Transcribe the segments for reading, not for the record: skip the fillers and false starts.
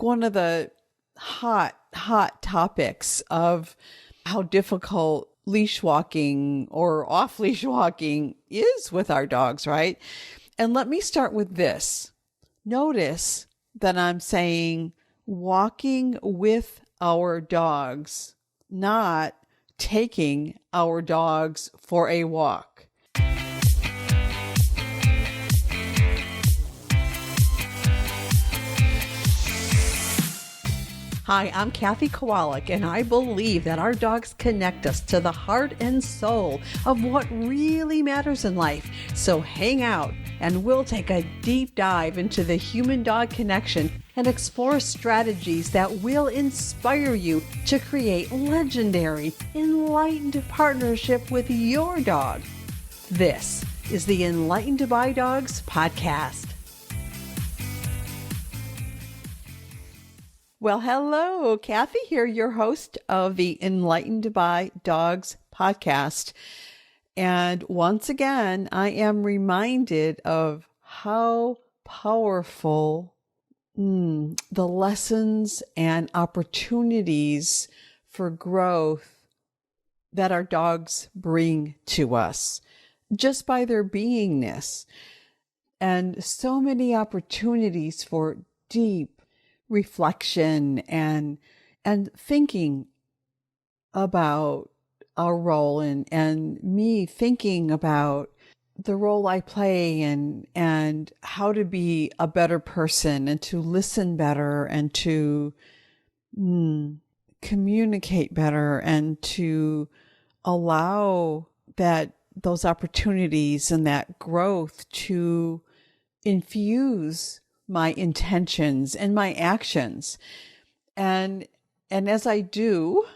one of the hot topics of how difficult leash walking or off leash walking is with our dogs, right? And let me start with this. Notice that I'm saying walking with our dogs, not taking our dogs for a walk. Hi, I'm Kathy Kowalik, and I believe that our dogs connect us to the heart and soul of what really matters in life. So hang out, and we'll take a deep dive into the human-dog connection and explore strategies that will inspire you to create legendary, enlightened partnership with your dog. This is the Enlightened by Dogs podcast. Well, hello, Kathy here, your host of the Enlightened by Dogs podcast. And once again, I am reminded of how powerful the lessons and opportunities for growth that our dogs bring to us just by their beingness. And so many opportunities for deep reflection and thinking about our role and me thinking about the role I play and how to be a better person and to listen better and to communicate better and to allow those opportunities and that growth to infuse my intentions and my actions. And as I do,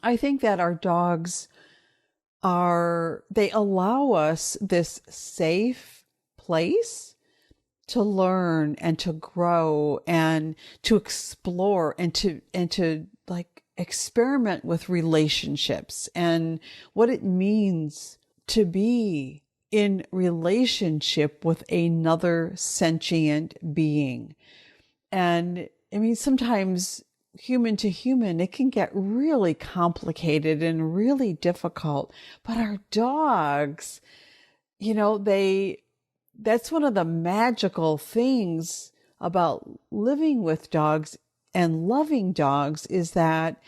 I think that our dogs they allow us this safe place to learn and to grow and to explore and to like experiment with relationships and what it means to be in relationship with another sentient being. And I mean, sometimes human to human, it can get really complicated and really difficult. But our dogs, that's one of the magical things about living with dogs and loving dogs is that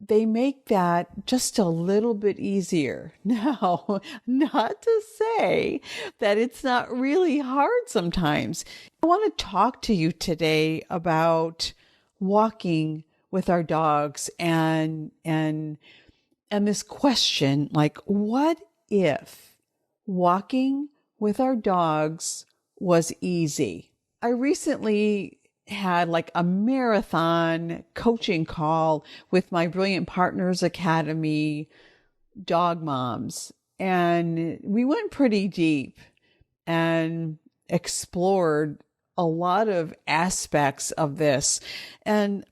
they make that just a little bit easier. Now, not to say that it's not really hard sometimes. I want to talk to you today about walking with our dogs and this question, like, what if walking with our dogs was easy? I recently had like a marathon coaching call with my Brilliant Partners Academy dog moms. And we went pretty deep and explored a lot of aspects of this. And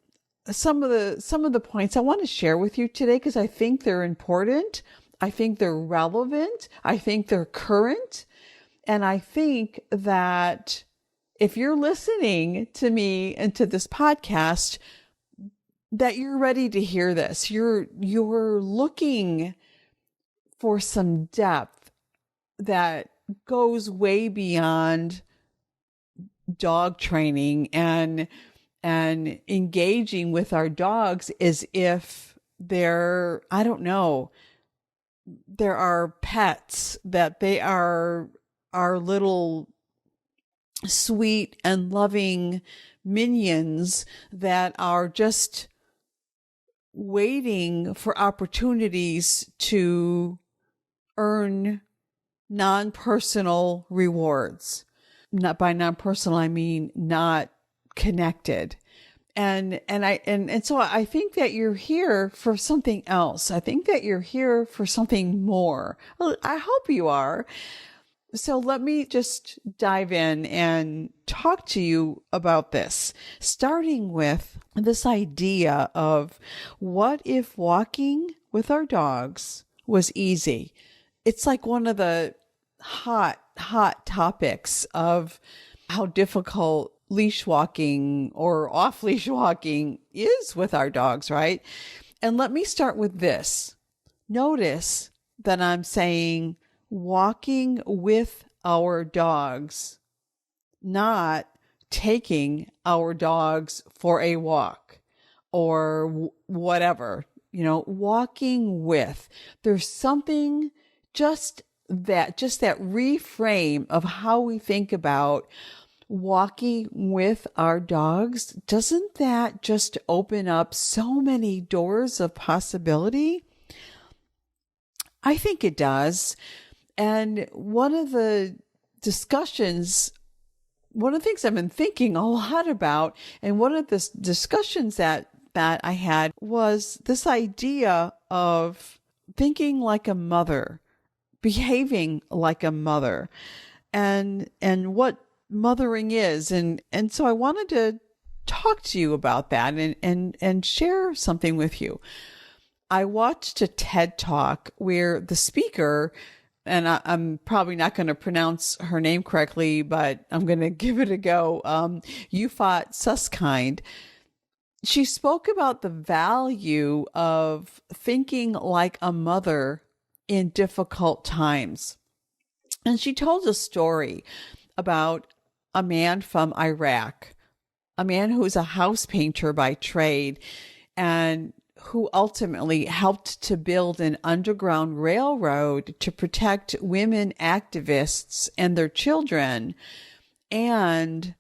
some of the points I want to share with you today, because I think they're important. I think they're relevant. I think they're current. And I think that if you're listening to me and to this podcast, that you're ready to hear this. You're looking for some depth that goes way beyond dog training and engaging with our dogs as if they're, I don't know, there are pets, that they are our little sweet and loving minions that are just waiting for opportunities to earn non-personal rewards. Not by non-personal, I mean not connected. And so I think that you're here for something else. I think that you're here for something more. I hope you are. So let me just dive in and talk to you about this, starting with this idea of what if walking with our dogs was easy? It's like one of the hot topics of how difficult leash walking or off leash walking is with our dogs, right? And let me start with this. Notice that I'm saying walking with our dogs, not taking our dogs for a walk or whatever, walking with. There's something just that reframe of how we think about walking with our dogs. Doesn't that just open up so many doors of possibility? I think it does. And one of the things I've been thinking a lot about, and one of the discussions that I had was this idea of thinking like a mother, behaving like a mother, and what mothering is. And so I wanted to talk to you about that and share something with you. I watched a TED Talk where the speaker, and I'm probably not going to pronounce her name correctly, but I'm going to give it a go. Yufat Susskind. She spoke about the value of thinking like a mother in difficult times. And she told a story about a man from Iraq, a man who's a house painter by trade, and who ultimately helped to build an underground railroad to protect women activists and their children and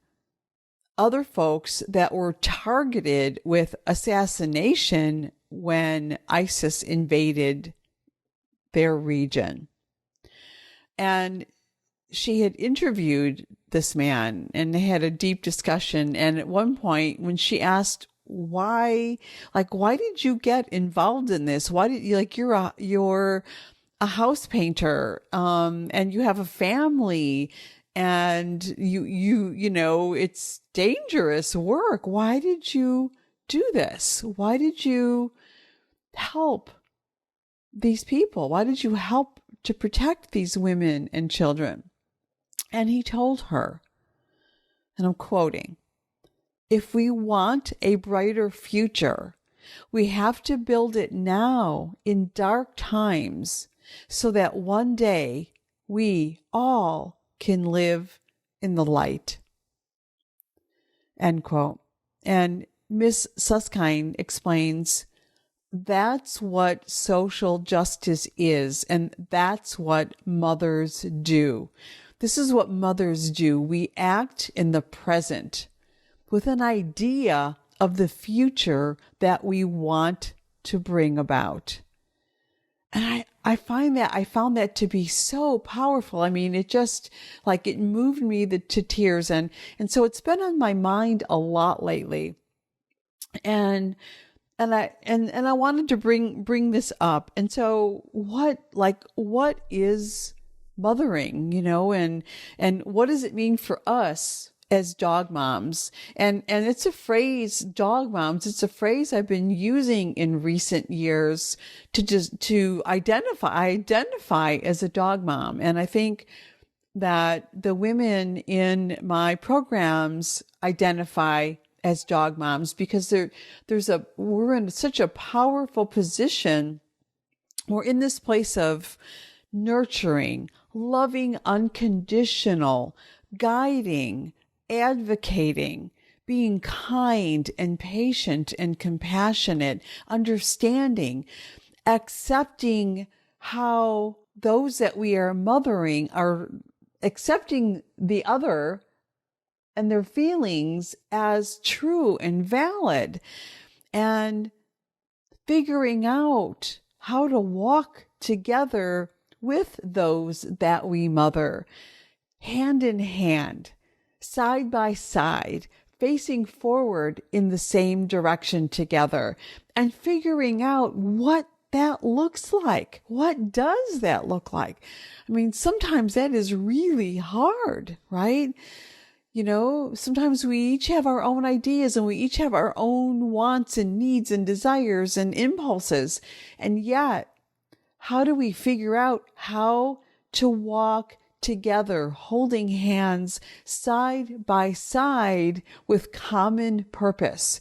other folks that were targeted with assassination when ISIS invaded their region. And she had interviewed this man and they had a deep discussion. And at one point when she asked, why did you get involved in this? Why did you, you're a house painter, and you have a family, and you know, it's dangerous work. Why did you do this? Why did you help these people? Why did you help to protect these women and children? And he told her, and I'm quoting, "If we want a brighter future, we have to build it now in dark times so that one day we all can live in the light." End quote. And Miss Susskind explains, that's what social justice is, and that's what mothers do. This is what mothers do. We act in the present with an idea of the future that we want to bring about. And I found that to be so powerful. I mean, it just it moved me to tears. And so it's been on my mind a lot lately. And I wanted to bring this up. And so what is mothering, and what does it mean for us as dog moms? And it's a phrase, dog moms, it's a phrase I've been using in recent years to identify as a dog mom. And I think that the women in my programs identify as dog moms because we're in such a powerful position. We're in this place of nurturing, loving, unconditional, guiding, advocating, being kind and patient and compassionate, understanding, accepting how those that we are mothering are accepting the other and their feelings as true and valid, and figuring out how to walk together with those that we mother, hand in hand, side by side, facing forward in the same direction together, and figuring out what that looks like. What does that look like? I mean, sometimes that is really hard, right? Sometimes we each have our own ideas and we each have our own wants and needs and desires and impulses. And yet, how do we figure out how to walk together, holding hands side by side with common purpose,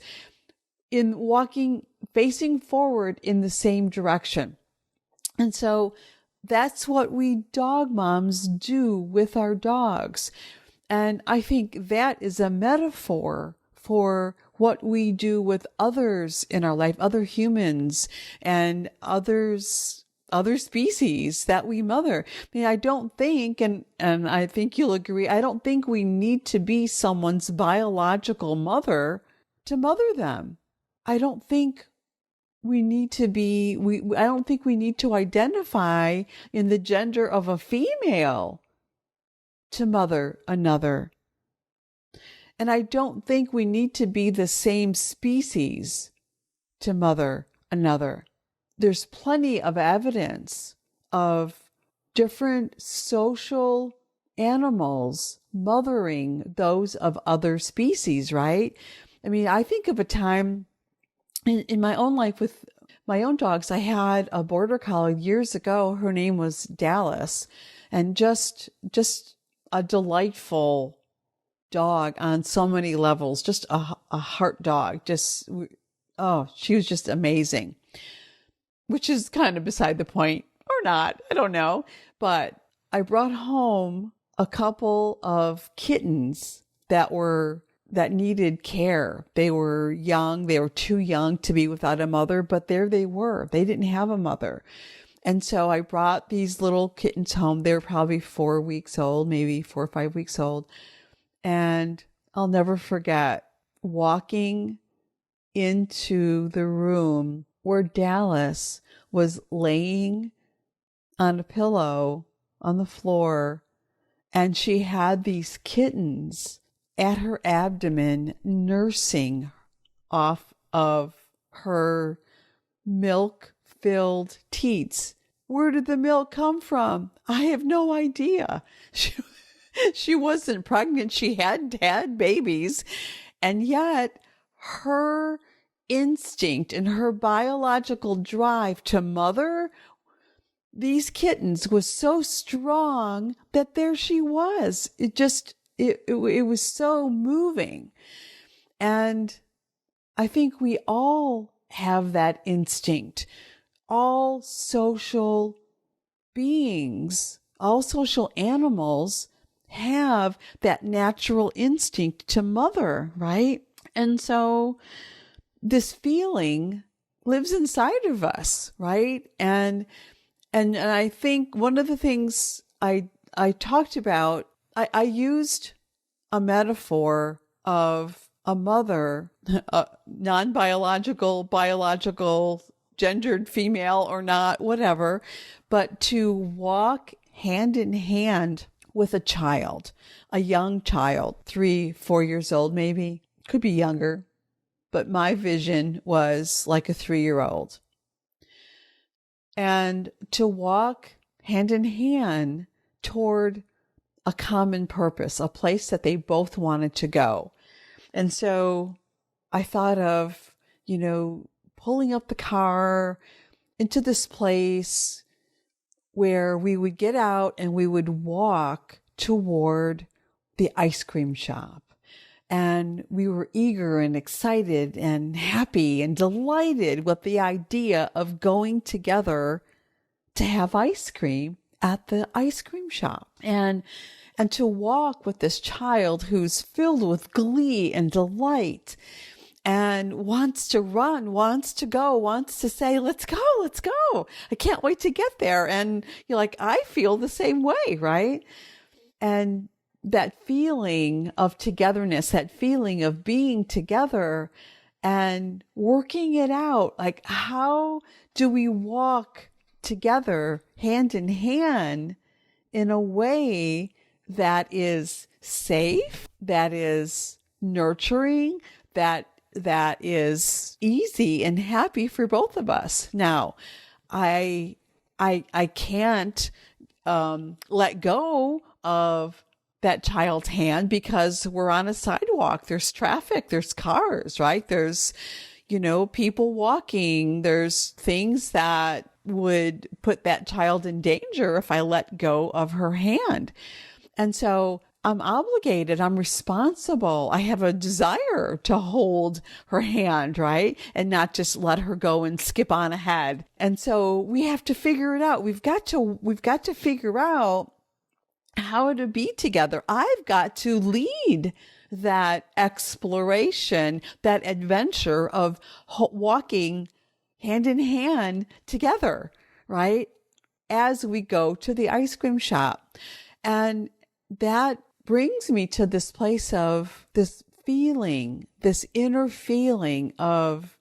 in walking, facing forward in the same direction. And so that's what we dog moms do with our dogs. And I think that is a metaphor for what we do with others in our life, other humans and other species that we mother. I mean, I don't think, and I think you'll agree, I don't think we need to be someone's biological mother to mother them. I don't think we need to be, I don't think we need to identify in the gender of a female to mother another. And I don't think we need to be the same species to mother another. There's plenty of evidence of different social animals mothering those of other species, right? I mean, I think of a time in my own life with my own dogs. I had a border collie years ago. Her name was Dallas, and just a delightful dog on so many levels, just a heart dog. She was just amazing, which is kind of beside the point, or not, I don't know. But I brought home a couple of kittens that needed care. They were young. They were too young to be without a mother, but there they were. They didn't have a mother. And so I brought these little kittens home. They were probably 4 weeks old, maybe 4 or 5 weeks old. And I'll never forget walking into the room where Dallas was laying on a pillow on the floor, and she had these kittens at her abdomen nursing off of her milk-filled teats. Where did the milk come from? I have no idea. She wasn't pregnant. She hadn't had babies. And yet her instinct and her biological drive to mother these kittens was so strong that there she was. It was so moving. And I think we all have that instinct. All social beings, all social animals have that natural instinct to mother, right? And so this feeling lives inside of us, right? And I think one of the things I talked about, I used a metaphor of a mother, non-biological, biological, gendered female or not, whatever, but to walk hand in hand with a child, a young child, 3, 4 years old, maybe, could be younger, but my vision was like a 3-year-old. And to walk hand in hand toward a common purpose, a place that they both wanted to go. And so I thought of, pulling up the car into this place where we would get out and we would walk toward the ice cream shop. And we were eager and excited and happy and delighted with the idea of going together to have ice cream at the ice cream shop. And to walk with this child who's filled with glee and delight and wants to run, wants to go, wants to say, let's go. I can't wait to get there. And you're like, I feel the same way, right? And that feeling of togetherness, that feeling of being together and working it out. Like, how do we walk together hand in hand in a way that is safe, that is nurturing, that is easy and happy for both of us? Now, I can't let go of that child's hand because we're on a sidewalk. There's traffic, there's cars, right? There's, people walking. There's things that would put that child in danger if I let go of her hand. And so I'm obligated, I'm responsible. I have a desire to hold her hand, right? And not just let her go and skip on ahead. And so we have to figure it out. We've got to figure out how to be together. I've got to lead that exploration, that adventure of walking hand in hand together, right? As we go to the ice cream shop. And that brings me to this place of this feeling, this inner feeling of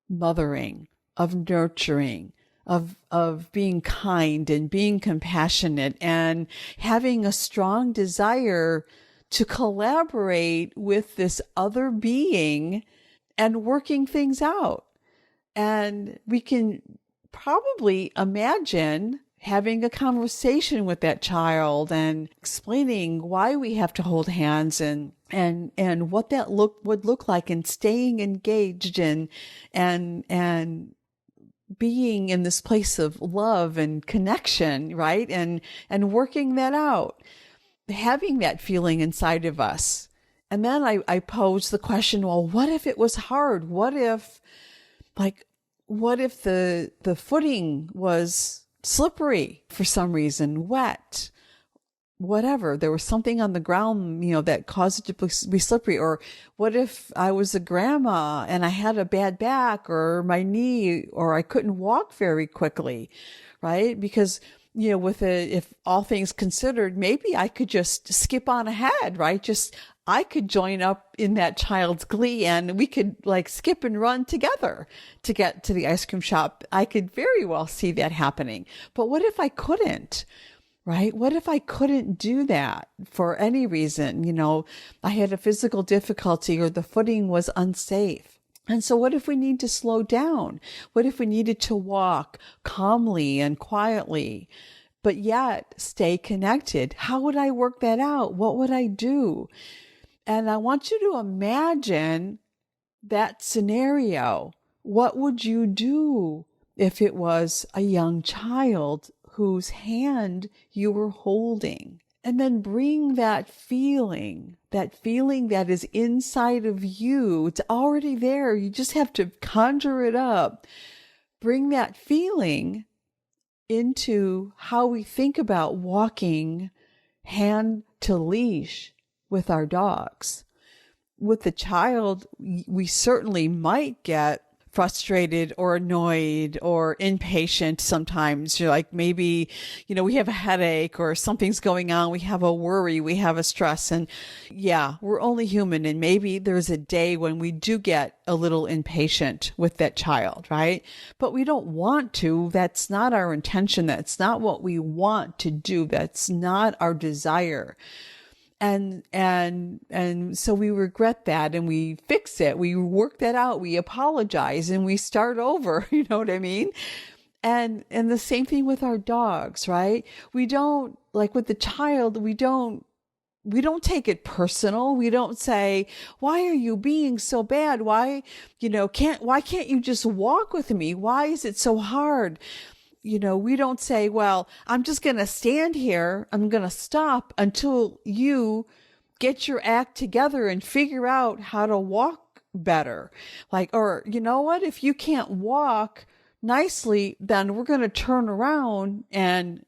mothering, of nurturing, of being kind and being compassionate and having a strong desire to collaborate with this other being and working things out. And we can probably imagine having a conversation with that child and explaining why we have to hold hands and what that would look like, and staying engaged and being in this place of love and connection, right? And working that out, having that feeling inside of us. And then I pose the question, well, what if it was hard? What if the footing was slippery for some reason, wet, whatever. There was something on the ground, that caused it to be slippery. Or what if I was a grandma and I had a bad back or my knee, or I couldn't walk very quickly, right? Because, if all things considered, maybe I could just skip on ahead, right? I could join up in that child's glee and we could skip and run together to get to the ice cream shop. I could very well see that happening. But what if I couldn't, right? What if I couldn't do that for any reason? I had a physical difficulty or the footing was unsafe. And so what if we need to slow down? What if we needed to walk calmly and quietly, but yet stay connected? How would I work that out? What would I do? And I want you to imagine that scenario. What would you do if it was a young child whose hand you were holding? And then bring that feeling that is inside of you. It's already there. You just have to conjure it up. Bring that feeling into how we think about walking hand to leash with our dogs. With the child, we certainly might get frustrated or annoyed or impatient sometimes. Maybe, we have a headache or something's going on. We have a worry, we have a stress, and yeah, we're only human. And maybe there's a day when we do get a little impatient with that child, right? But we don't want to. That's not our intention. That's not what we want to do. That's not our desire. And so we regret that and we fix it. We work that out. We apologize and we start over. You know what I mean? And the same thing with our dogs, right? We don't, with the child, we don't take it personal. We don't say, why are you being so bad? Why can't you just walk with me? Why is it so hard? We don't say, well, I'm just going to stand here. I'm going to stop until you get your act together and figure out how to walk better. Or you know what? If you can't walk nicely, then we're going to turn around and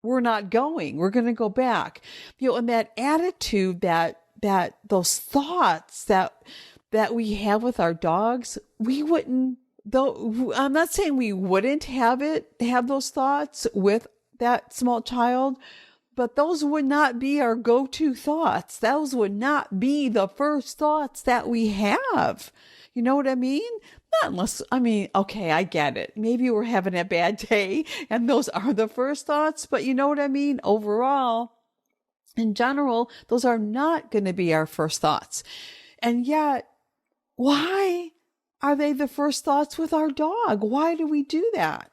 we're not going. We're going to go back. And that attitude, that those thoughts that we have with our dogs, we wouldn't. Though I'm not saying we wouldn't have those thoughts with that small child, but those would not be our go-to thoughts. Those would not be the first thoughts that we have. You know what I mean? Not unless, okay, I get it. Maybe we're having a bad day and those are the first thoughts, but you know what I mean? Overall, in general, those are not going to be our first thoughts. And yet, why are they the first thoughts with our dog? Why do we do that?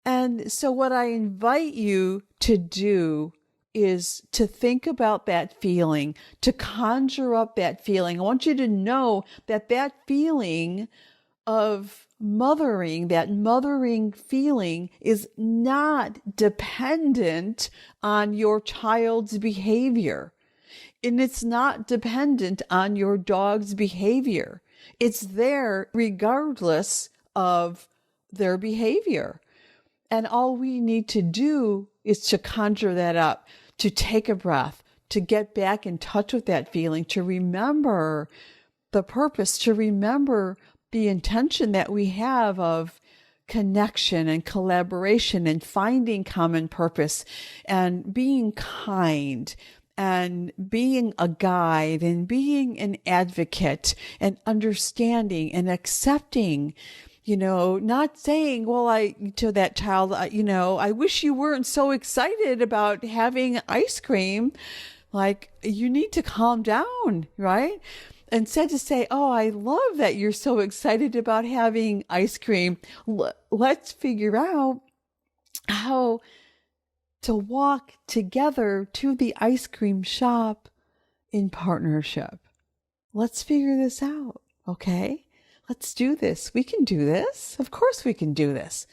And so what I invite you to do is to think about that feeling, to conjure up that feeling. I want you to know that feeling of mothering, that mothering feeling is not dependent on your child's behavior. And it's not dependent on your dog's behavior. It's there regardless of their behavior. And all we need to do is to conjure that up, to take a breath, to get back in touch with that feeling, to remember the purpose, to remember the intention that we have of connection and collaboration and finding common purpose and being kind and being a guide and being an advocate and understanding and accepting, not saying, to that child, I wish you weren't so excited about having ice cream. Like, you need to calm down, right? Instead to say, oh, I love that you're so excited about having ice cream. Let's figure out how to walk together to the ice cream shop in partnership. Let's figure this out, okay? Let's do this. We can do this. Of course we can do this.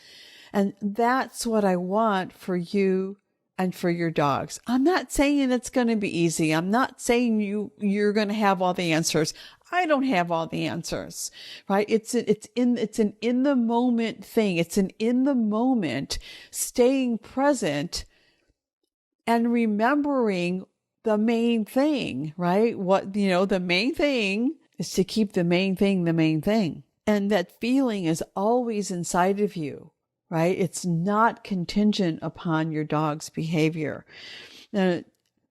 And that's what I want for you and for your dogs. I'm not saying it's going to be easy. I'm not saying you're going to have all the answers. I don't have all the answers, right? It's an in the moment thing. It's an in the moment staying present and remembering the main thing, right? The main thing is to keep the main thing the main thing. And that feeling is always inside of you, right? It's not contingent upon your dog's behavior. And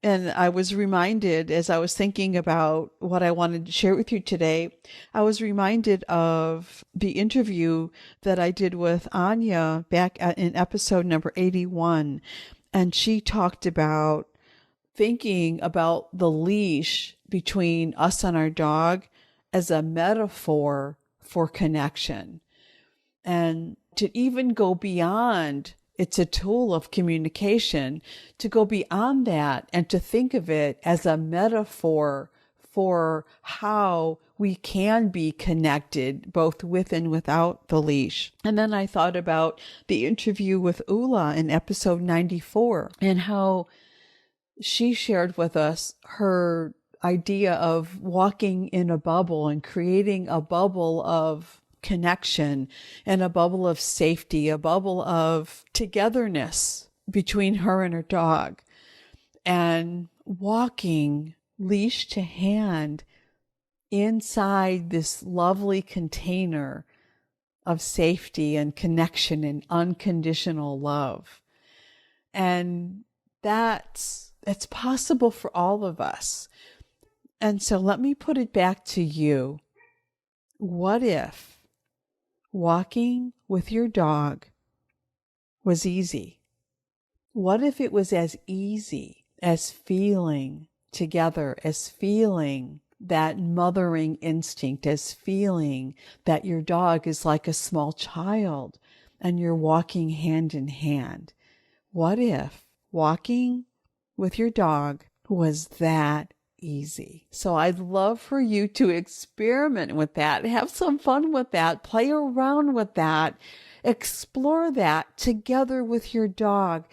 I was reminded, as I was thinking about what I wanted to share with you today, I was reminded of the interview that I did with Anya back in episode number 81. And she talked about thinking about the leash between us and our dog as a metaphor for connection. And to even go beyond, it's a tool of communication, to go beyond that and to think of it as a metaphor for how we can be connected both with and without the leash. And then I thought about the interview with Ula in episode 94 and how she shared with us her idea of walking in a bubble and creating a bubble of connection and a bubble of safety, a bubble of togetherness between her and her dog, and walking leash to hand inside this lovely container of safety and connection and unconditional love. And it's possible for all of us. And so let me put it back to you. What if walking with your dog was easy? What if it was as easy as feeling together, as feeling that mothering instinct, as feeling that your dog is like a small child and you're walking hand in hand? What if walking with your dog was that easy? So I'd love for you to experiment with that, have some fun with that, play around with that, explore that together with your dog.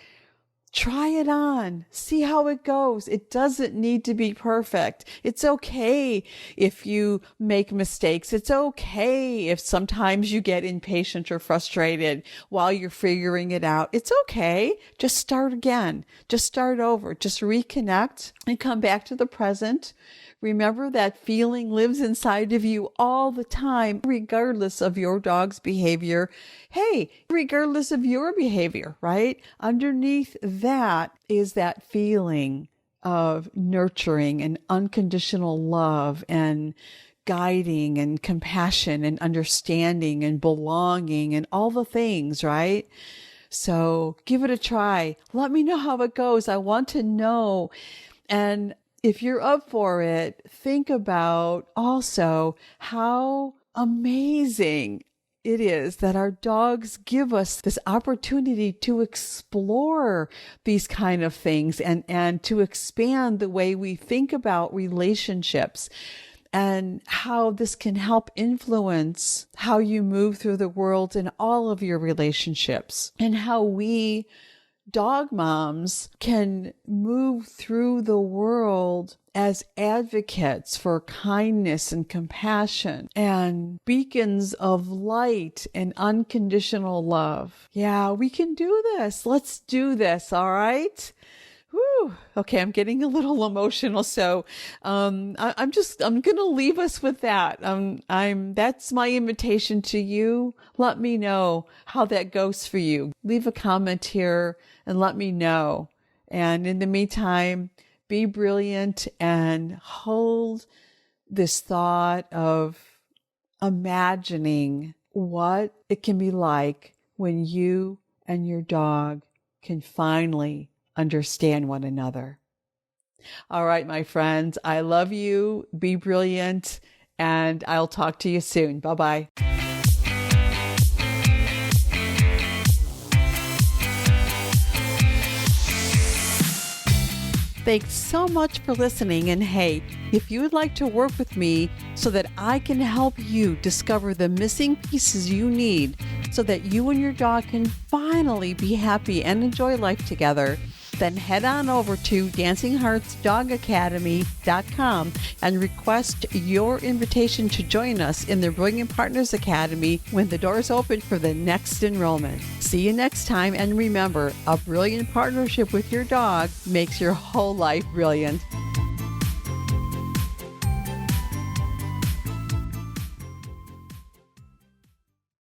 Try it on. See how it goes. It doesn't need to be perfect. It's okay if you make mistakes. It's okay if sometimes you get impatient or frustrated while you're figuring it out. It's okay. Just start again. Just start over. Just reconnect and come back to the present. Remember that feeling lives inside of you all the time, regardless of your dog's behavior. Hey, regardless of your behavior, right? Underneath that is that feeling of nurturing and unconditional love and guiding and compassion and understanding and belonging and all the things, right? So give it a try. Let me know how it goes. I want to know. And if you're up for it, think about also how amazing it is that our dogs give us this opportunity to explore these kind of things and to expand the way we think about relationships and how this can help influence how you move through the world in all of your relationships, and how we dog moms can move through the world as advocates for kindness and compassion and beacons of light and unconditional love. Yeah, we can do this. Let's do this. All right. Whew. Okay, I'm getting a little emotional, so I'm going to leave us with that. That's my invitation to you. Let me know how that goes for you. Leave a comment here and let me know. And in the meantime, be brilliant and hold this thought of imagining what it can be like when you and your dog can finally understand one another. All right, my friends, I love you. Be brilliant, and I'll talk to you soon. Bye-bye. Thanks so much for listening. And hey, if you would like to work with me so that I can help you discover the missing pieces you need so that you and your dog can finally be happy and enjoy life together, then head on over to dancingheartsdogacademy.com and request your invitation to join us in the Brilliant Partners Academy when the doors open for the next enrollment. See you next time, and remember, a brilliant partnership with your dog makes your whole life brilliant.